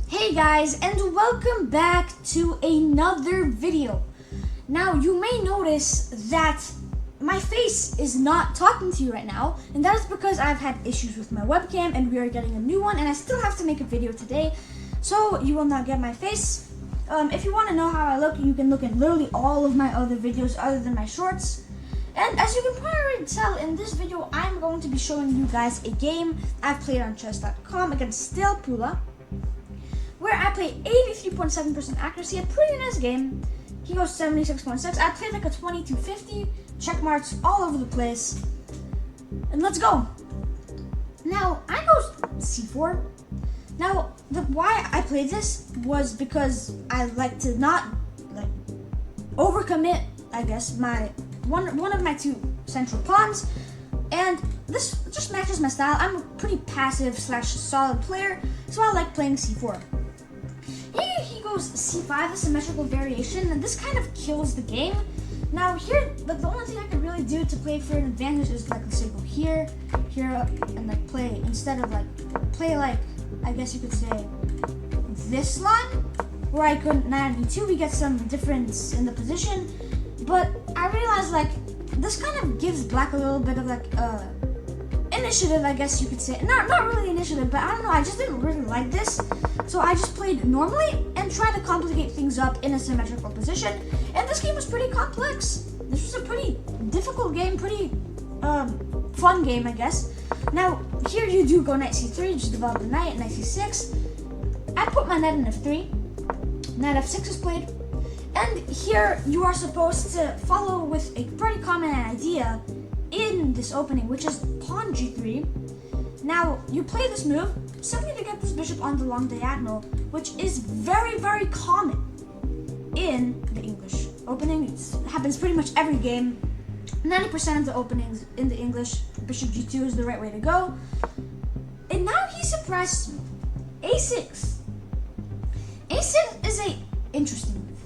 Hey guys, and welcome back to another video. Now you may notice that my face is not talking to you right now, and that is because I've had issues with my webcam and we are getting a new one, and I still have to make a video today, so you will not get my face. If you want to know how I look, you can look at literally all of my other videos other than my shorts. And as you can probably tell, in this video I'm going to be showing you guys a game I've played on chess.com against Stale Pula, where I played 83.7% accuracy, a pretty nice game. He goes 76.6. I played like a 2250, check marks all over the place. And let's go. Now, I go c4. Now, why I played this was because I like to not overcommit, I guess, my one of my two central pawns. And this just matches my style. I'm a pretty passive / solid player, so I like playing c4. He goes c5, a symmetrical variation, and this kind of kills the game. Now here, the only thing I could really do to play for an advantage is let's say go here, and play, instead of play I guess you could say this line, where I could knight e2, we get some difference in the position. But I realized this kind of gives black a little bit of initiative, I guess you could say. Not really initiative, but I don't know, I just didn't really like this. So I just played normally and tried to complicate things up in a symmetrical position. And this game was pretty complex. This was a pretty difficult game, pretty fun game, I guess. Now, here you do go knight c3, just develop the knight c6. I put my knight in f3. Knight f6 is played. And here you are supposed to follow with a pretty common idea in this opening, which is pawn g3. Now, you play this move simply to get this bishop on the long diagonal, which is very, very common in the English opening. It happens pretty much every game. 90% of the openings in the English, bishop g2 is the right way to go. And now he surprises me. a6. a6 is a interesting move.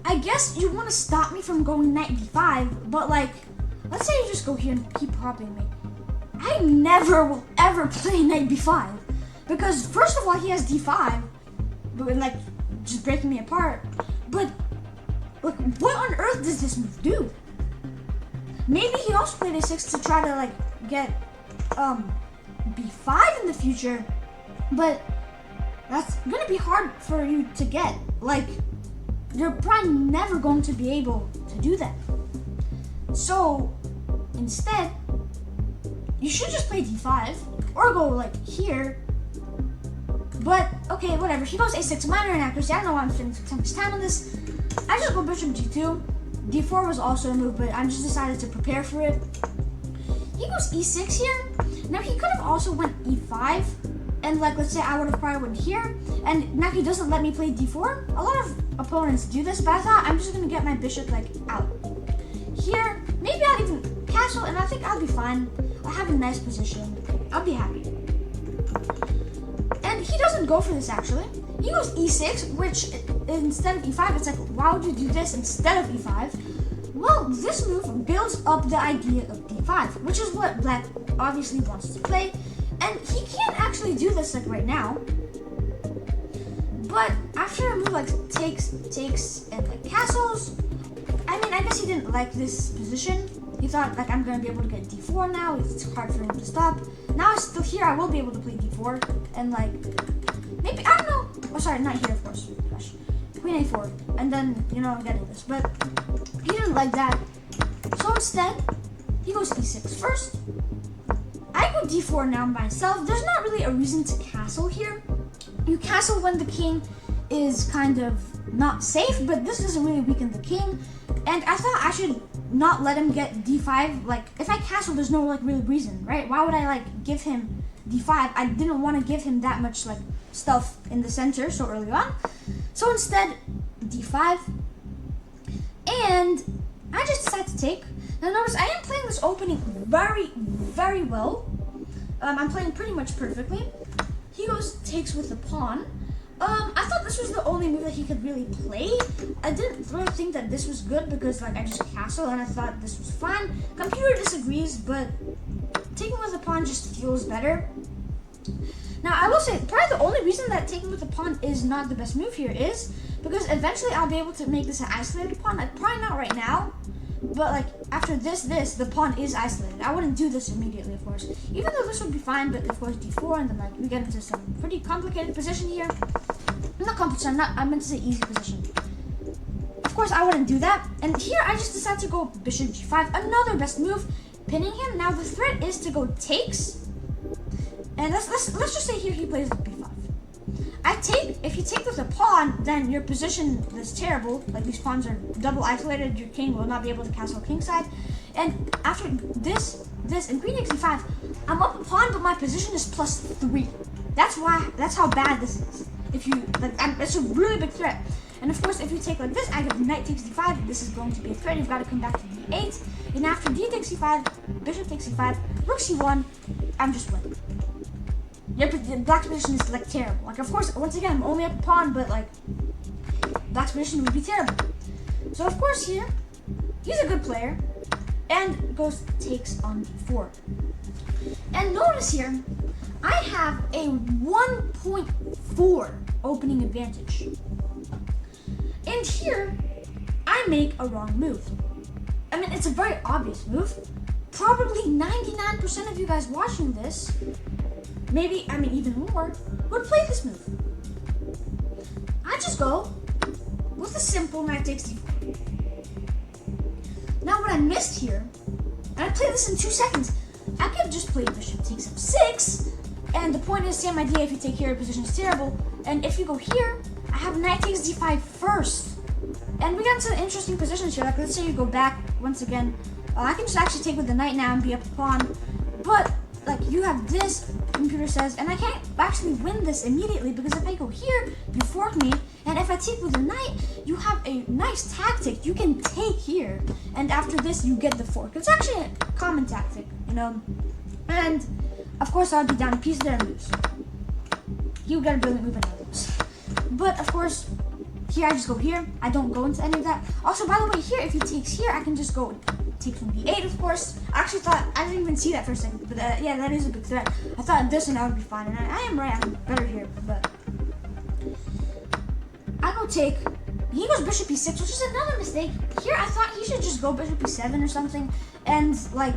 I guess you want to stop me from going knight b5, but let's say you just go here and keep hopping me. I never will ever play knight b5, because first of all he has d5, but just breaking me apart. But what on earth does this move do? Maybe he also played a6 to try to get b5 in the future, but that's gonna be hard for you to get. You're probably never going to be able to do that. So instead, you should just play d5 or go here. But okay, whatever. He goes a6, minor inaccuracy. I don't know why I'm spending so much time on this. I just go bishop g2. d4 was also a move, but I just decided to prepare for it. He goes e6 here. Now he could have also went e5, and let's say I would have probably went here, and now he doesn't let me play d4. A lot of opponents do this, but I thought I'm just gonna get my bishop out. Here, maybe I'll even castle, and I think I'll be fine. I'll have a nice position. I'll be happy. And he doesn't go for this actually. He goes e6, which instead of e5, it's why would you do this instead of e5? Well, this move builds up the idea of d5, which is what black obviously wants to play. And he can't actually do this right now. But after a move takes, and castles, I guess he didn't like this position. He thought I'm gonna be able to get d4 now. It's hard for him to stop. Now it's still here. I will be able to play d4 and maybe, I don't know. Oh, sorry, not here, of course. Gosh. Queen a4, and then I'm getting this. But he didn't like that. So instead, he goes e6 first. I go d4 now myself. There's not really a reason to castle here. You castle when the king is kind of not safe, but this doesn't really weaken the king. And I thought I should not let him get d5. If I castle, there's no real reason, right? Why would I give him d5? I didn't want to give him that much stuff in the center so early on. So instead, d5. And I just decided to take. Now notice I am playing this opening very, very well. I'm playing pretty much perfectly. He takes with the pawn. I thought this was the only move that he could really play. I didn't really think that this was good because I just castle and I thought this was fine. Computer disagrees, but taking with the pawn just feels better. Now, I will say, probably the only reason that taking with the pawn is not the best move here is because eventually I'll be able to make this an isolated pawn. Like, probably not right now, but like after this, the pawn is isolated. I wouldn't do this immediately, of course. Even though this would be fine, but of course d4, and then like we get into some pretty complicated position here. Not complicated, I meant to say easy position. Of course, I wouldn't do that. And here, I just decided to go bishop g5, another best move, pinning him. Now the threat is to go takes, and let's just say here he plays b5. I take. If you take with a pawn, then your position is terrible. Like these pawns are double isolated. Your king will not be able to castle kingside. And after this, and queen takes e5, I'm up a pawn, but my position is +3. That's how bad this is. If you like, it's a really big threat. And of course, if you take like this, I get knight takes d5. This is going to be a threat. You've got to come back to d8. And after d takes e5, bishop takes e5, rook c1, I'm just winning. The black's position is like terrible. Like, of course, once again, I'm only up a pawn, but like, black's position would be terrible. So of course here, he's a good player, and goes takes on d4. And notice here, I have a 1.4 opening advantage. And here, I make a wrong move. I mean, it's a very obvious move. Probably 99% of you guys watching this, maybe, I mean, even more, would play this move. I just go with a simple knight takes d4. Now, what I missed here, and I played this in 2 seconds, I could have just played bishop takes f6, and the point is, same idea, if you take here, your position is terrible, and if you go here, I have knight takes d5 first. And we got into interesting positions here. Like, let's say you go back once again. I can just actually take with the knight now and be up a pawn. But, like, you have this, computer says, and I can't actually win this immediately because if I go here, you fork me. And if I take with the knight, you have a nice tactic. You can take here. And after this, you get the fork. It's actually a common tactic, you know. And, of course, I would be down a piece there and lose. You got a brilliant move and I lose. But, of course, here I just go here. I don't go into any of that. Also, by the way, here, if he takes here, I can just go take from d8, of course. I actually thought, I didn't even see that for a second. But yeah, that is a big threat. I thought this and that would be fine. And I am right, I'm better here. But I go take. He goes bishop e6, which is another mistake. Here, I thought he should just go bishop e7 or something. And, like,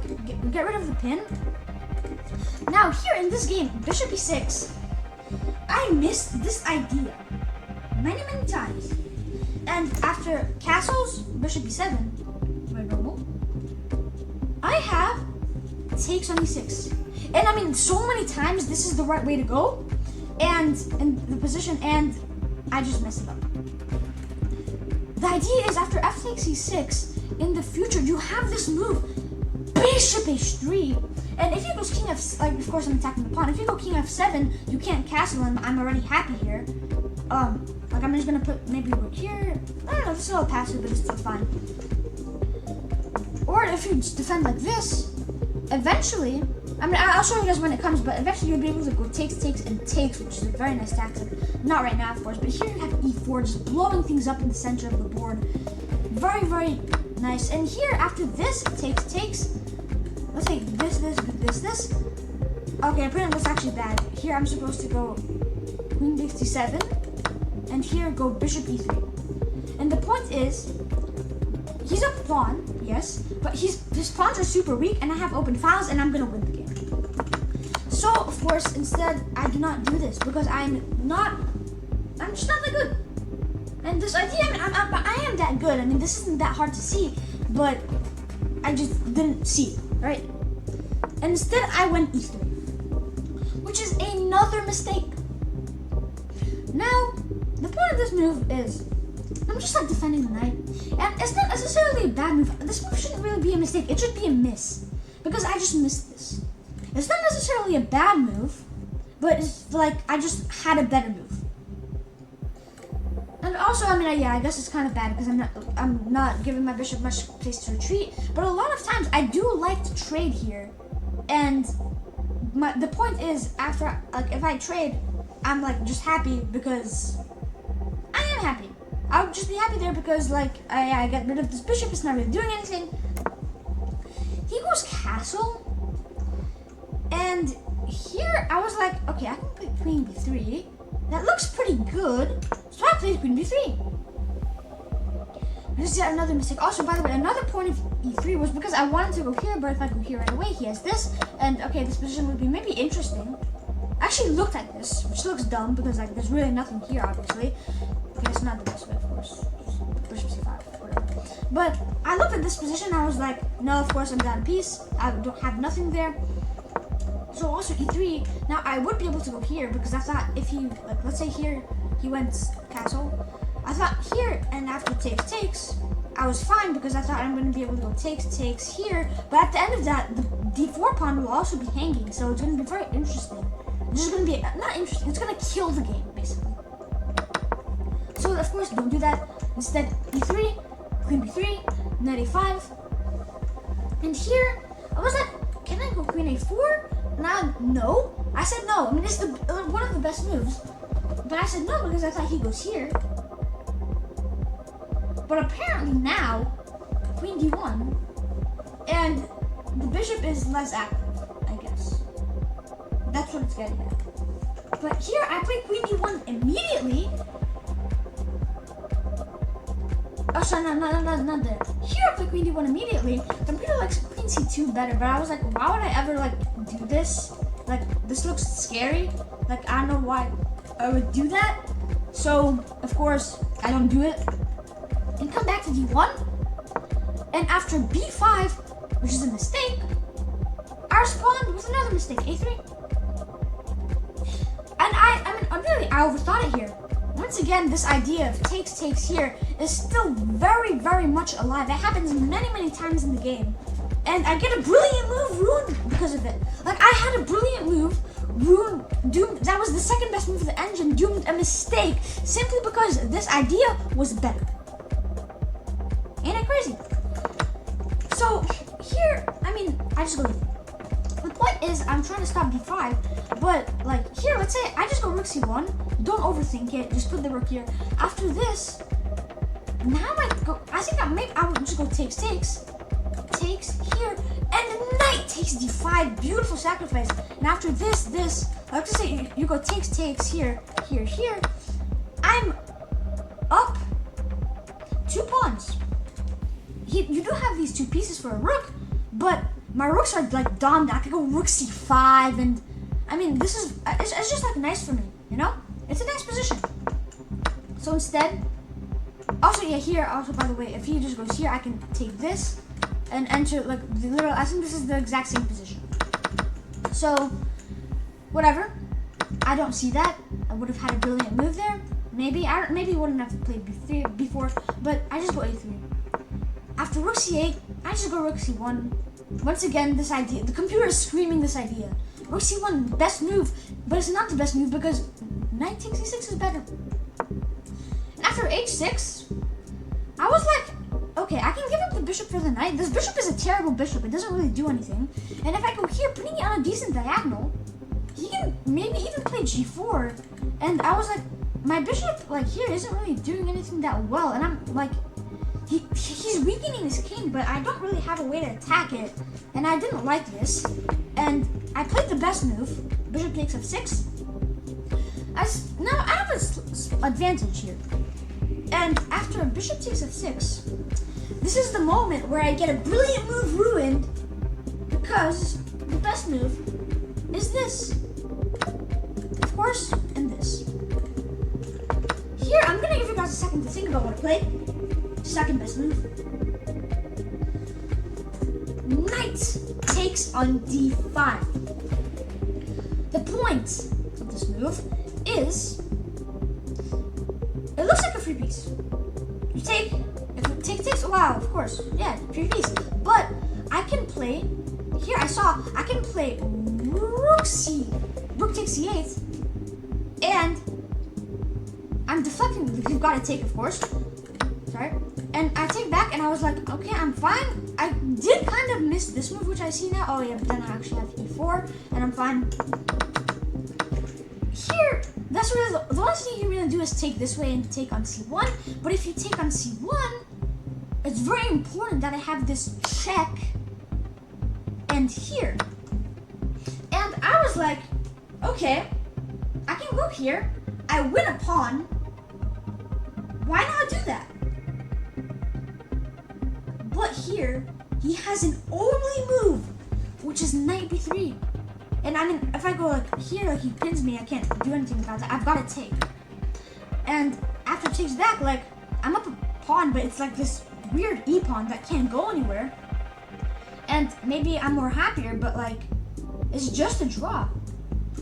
get rid of the pin. Now, here in this game, bishop e6, I missed this idea many times. And after castles, bishop e7, my normal, I have takes on e6. And I mean, so many times this is the right way to go, and the position, and I just messed it up. The idea is after f takes e6, in the future you have this move, bishop h3, and if he goes king f, like of course I'm attacking the pawn. If you go king f7, you can't castle him. I'm already happy here. Like I'm just gonna put maybe rook here. I don't know, it's still passive, but it's still fine. Or if you just defend like this, eventually, I mean, I'll show you guys when it comes, but eventually you'll be able to go takes, and takes, which is a very nice tactic. Not right now, of course, but here you have e4, just blowing things up in the center of the board. Very nice. And here, after this, takes, let's take this. Okay, apparently that's actually bad. Here I'm supposed to go queen takes d7, and here go bishop e3. And the point is, he's a pawn, yes, but his pawns are super weak, and I have open files, and I'm gonna win the game. So, of course, instead, I do not do this because I'm just not that good. And this idea, I am that good. I mean, this isn't that hard to see, but I just didn't see, right? And instead, I went e3, which is another mistake. Now, the point of this move is, I'm just like defending the knight, and it's not necessarily a bad move. This move shouldn't really be a mistake. It should be a miss, because I just missed this. It's not necessarily a bad move, but it's like I just had a better move. And also, I mean, yeah, I guess it's kind of bad because I'm not giving my bishop much place to retreat. But a lot of times, I do like to trade here, and the point is, after like if I trade, I'm like just happy because I am happy. I would just be happy there because like I get rid of this bishop. It's not really doing anything. He goes castle, and here I was like, okay, I can play queen b3. That looks pretty good. So I played queen b3. This is yet another mistake. Also, by the way, another point of e3 was because I wanted to go here, but if I go here right away, he has this. And okay, this position would be maybe interesting. I actually looked at this, which looks dumb because like there's really nothing here, obviously. Okay, it's not the best way, of course. Bishop c5, whatever. But I looked at this position and I was like, no, of course I'm down a piece. I don't have nothing there. So also e3, now I would be able to go here because I thought if he, like, let's say here, he went castle. I thought here, and after takes, I was fine because I thought I'm going to be able to go takes here. But at the end of that, the d4 pawn will also be hanging, so it's going to be very interesting. It's just going to be, not interesting, it's going to kill the game, basically. So, of course, don't do that. Instead, e3, queen b3, knight a5. And here, I was like, can I go queen a4? No. I said no. I mean, it's one of the best moves. But I said no because I thought he goes here. But apparently now, queen d1, and the bishop is less active, I guess. That's what it's getting at. But here, I play queen d1 immediately. Oh, sorry, not there. Here, I play queen d1 immediately. The computer likes queen c2 better, but I was like, why would I ever, like, do this? Like, this looks scary. Like, I don't know why I would do that. So, of course, I don't do it. And come back to d1, and after b5, which is a mistake, I respond with another mistake, a3. And I overthought it here. Once again, this idea of takes here is still very, very much alive. It happens many, many times in the game. And I get a brilliant move ruined because of it. Like, I had a brilliant move doomed. That was the second best move of the engine, doomed a mistake simply because this idea was better. Ain't it crazy? So here, I mean, I just go. The point is, I'm trying to stop d5, but like here, let's say I just go rook c1. Don't overthink it. Just put the rook here. After this, now I go. I think I would just go takes here, and the knight takes d5. Beautiful sacrifice. And after this, I like to say you go takes here. I'm up 2 pawns. You do have these 2 pieces for a rook, but my rooks are like domed. I could go rook c5, and I mean, it's just like nice for me, you know? It's a nice position. So instead, also yeah, here also by the way, if he just goes here, I can take this and enter like the literal. I think this is the exact same position. So whatever. I don't see that. I would have had a brilliant move there. Maybe wouldn't have played b3 before, but I just go a3. After rook c8, I just go rook c1. Once again, this idea, the computer is screaming this idea. Rook c1, best move, but it's not the best move because knight takes e6 is better. And after h6, I was like, okay, I can give up the bishop for the knight. This bishop is a terrible bishop. It doesn't really do anything. And if I go here, putting it on a decent diagonal, he can maybe even play g4. And I was like, my bishop like here isn't really doing anything that well. And I'm like, he's weakening his king, but I don't really have a way to attack it, and I didn't like this. And I played the best move, bishop takes f6. Now I have an advantage here. And after bishop takes f6, this is the moment where I get a brilliant move ruined because the best move is this, of course, and this. Here, I'm gonna give you guys a second to think about what I played. Second best move. Knight takes on d5. The point of this move is, it looks like a free piece. You take, if it takes, wow, of course, yeah, free piece. But I can play, here I can play rook takes c8, and I'm deflecting, you've got to take, of course. Sorry. And I take back, and I was like, okay, I'm fine. I did kind of miss this move, which I see now. Oh yeah, but then I actually have e4, and I'm fine. Here, that's really the only thing you can really do is take this way and take on c1. But if you take on c1, it's very important that I have this check and here. And I was was like, okay, I can go here. I win a pawn. Why not do that? But here, he has an only move, which is knight b3. And I mean, if I go like here, like he pins me, I can't do anything about that. I've got to take. And after it takes back, like, I'm up a pawn, but it's like this weird e-pawn that can't go anywhere. And maybe I'm more happier, but like, it's just a draw.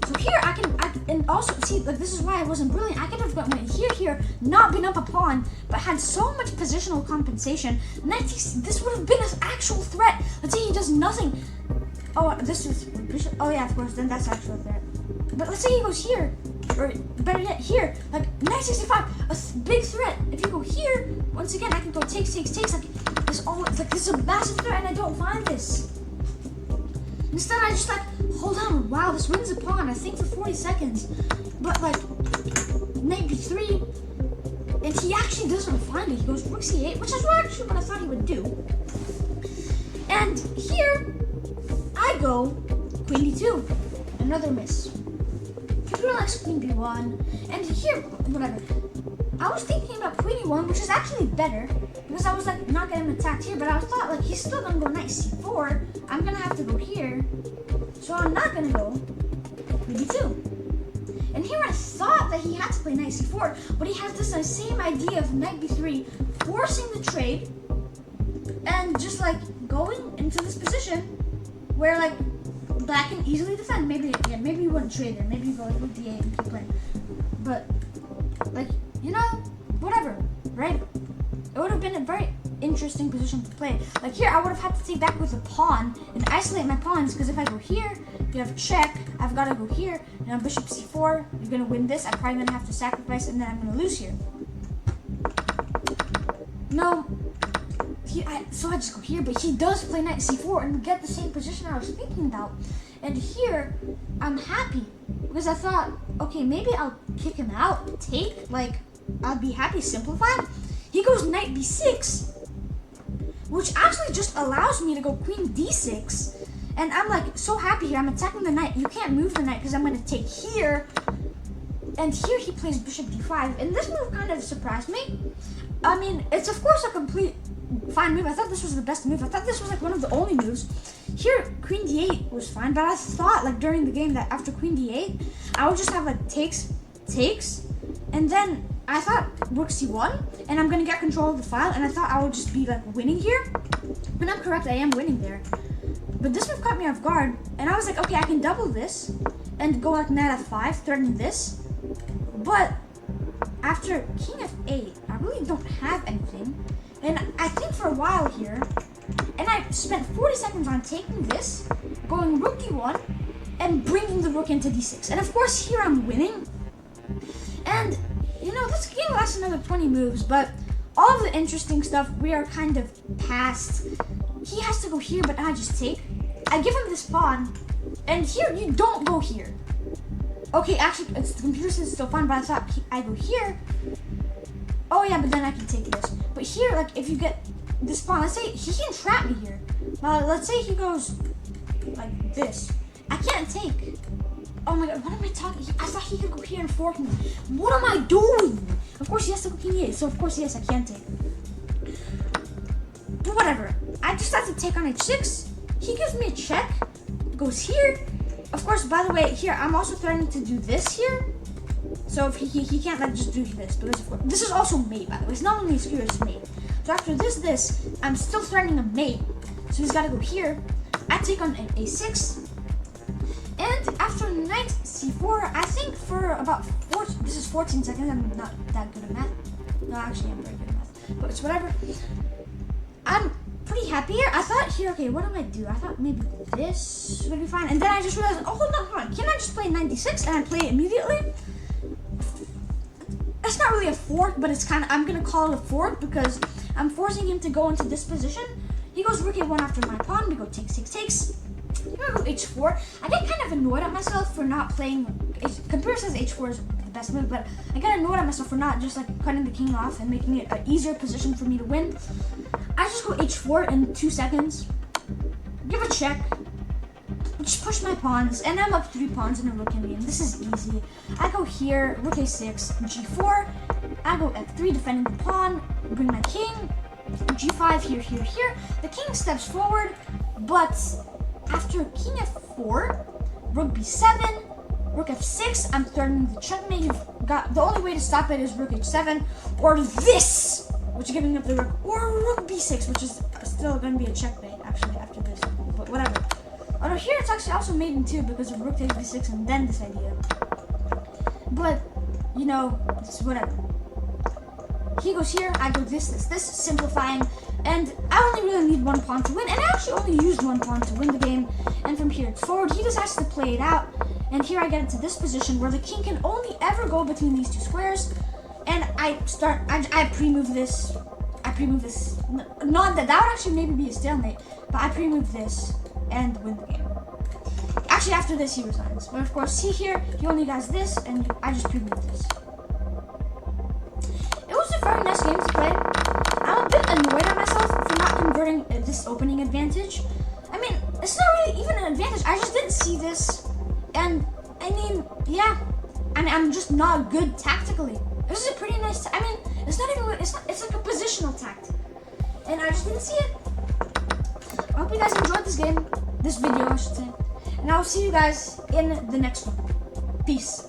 So here I can and also see, like, this is why I wasn't brilliant. I could have went here, not been up a pawn, but had so much positional compensation. This would have been an actual threat. Let's say he does nothing. Oh, this is bishop. Oh yeah, of course. Then that's actual threat. But let's say he goes here, or better yet, here. Like knight 65, a big threat. If you go here, once again, I can go takes. Like this, this is a massive threat, and I don't find this. Instead, I just like, hold on, wow, this wins a pawn, I think for 40 seconds. But like, knight b3, and he actually doesn't find it. He goes rook c8, which is actually what I thought he would do. And here, I go queen d2, another miss. Computer likes queen b1, and here, whatever. I was thinking about queen e1, which is actually better, because I was like not getting attacked here, but I thought like he's still gonna go knight c4. I'm gonna have to go here, so I'm not gonna go queen b2. And here I thought that he had to play knight c4, but he has this same idea of knight b3, forcing the trade, and just like going into this position where like black can easily defend. Maybe you wouldn't trade there. Maybe you go like rook d8 and keep playing. But like, you know, whatever, right? It would have been a very interesting position to play. Like here, I would have had to take back with a pawn and isolate my pawns, because if I go here, you have a check, I've got to go here, and on bishop c4, you're going to win this, I'm probably going to have to sacrifice, and then I'm going to lose here. No, so I just go here, but he does play knight c4, and we get the same position I was thinking about. And here, I'm happy, because I thought, okay, maybe I'll kick him out, take, like, I'll be happy, simplified. He goes knight b6, which actually just allows me to go queen d6. And I'm like so happy here. I'm attacking the knight. You can't move the knight because I'm going to take here. And here he plays bishop d5. And this move kind of surprised me. I mean, it's of course a complete fine move. I thought this was the best move. I thought this was like one of the only moves. Here, queen d8 was fine. But I thought like during the game that after queen d8, I would just have like takes. And then I thought rook c1, and I'm gonna get control of the file, and I thought I would just be like winning here. And I'm correct, I am winning there. But this move caught me off guard, and I was like, okay, I can double this and go like knight f5, threaten this. But after king f8, I really don't have anything. And I think for a while here, and I spent 40 seconds on taking this, going rook d1, and bringing the rook into d6. And of course here I'm winning. And you know, this game lasts another 20 moves, but all of the interesting stuff we are kind of past. He has to go here, but I just take. I give him this pawn, and here you don't go here. Okay, actually, the computer says it's still fine, but I thought I go here. Oh yeah, but then I can take this. But here, like, if you get this pawn, let's say he can trap me here. Let's say he goes like this. I can't take. Oh my god, what am I talking? I thought he could go here and fork me. What am I doing? Of course he has to go king e8, so of course yes, I can take. But whatever. I just have to take on h6. He gives me a check. Goes here. Of course, by the way, here, I'm also threatening to do this here. So if he can't like just do this. But this is also mate, by the way. It's not only a skewer, it's mate. So after this, I'm still threatening a mate. So he's got to go here. I take on an a6. And after knight c4, I think for about 14 seconds, I'm not that good at math. No, actually, I'm very good at math. But it's whatever. I'm pretty happy here. I thought here, okay, what do I do? I thought maybe this would be fine. And then I just realized, oh, hold on. Can I just play knight d6? And I play it immediately. It's not really a fork, but it's kind of, I'm going to call it a fork because I'm forcing him to go into this position. He goes rook a1 after my pawn. We go takes. I'm gonna go h4. I get kind of annoyed at myself for not playing. Computer says h4 is the best move, but I get annoyed at myself for not just like cutting the king off and making it an easier position for me to win. I just go h4 in 2 seconds. Give a check. just push my pawns, and I'm up 3 pawns in a rook endgame. This is easy. I go here, rook a6, g4. I go f3, defending the pawn, bring my king, g5, here, here, here. The king steps forward, but after king f4, rook b7, rook f6, I'm threatening the checkmate. You've got, the only way to stop it is rook h7, or this, which is giving up the rook, or rook b6, which is still going to be a checkmate, actually, after this, but whatever. Although here it's actually also made in 2 because of rook takes b6 and then this idea. But, you know, it's whatever. He goes here, I go this, simplifying. And I only really need 1 pawn to win. And I actually only used 1 pawn to win the game. And from here it's forward. He decides to play it out. And here I get into this position where the king can only ever go between these 2 squares. And I pre-move this. Not that would actually maybe be a stalemate. But I pre-move this and win the game. Actually, after this, he resigns. But of course, he only does this, and I just pre-move this. It was a very nice game to play. I'm a bit annoyed at myself for not converting this opening advantage. I mean, it's not really even an advantage. I just didn't see this. And, I mean, yeah. I mean, I'm just not good tactically. This is a pretty nice, I mean, it's not even, it's like a positional tact. And I just didn't see it. I hope you guys enjoyed this video, I should say. And I'll see you guys in the next one. Peace.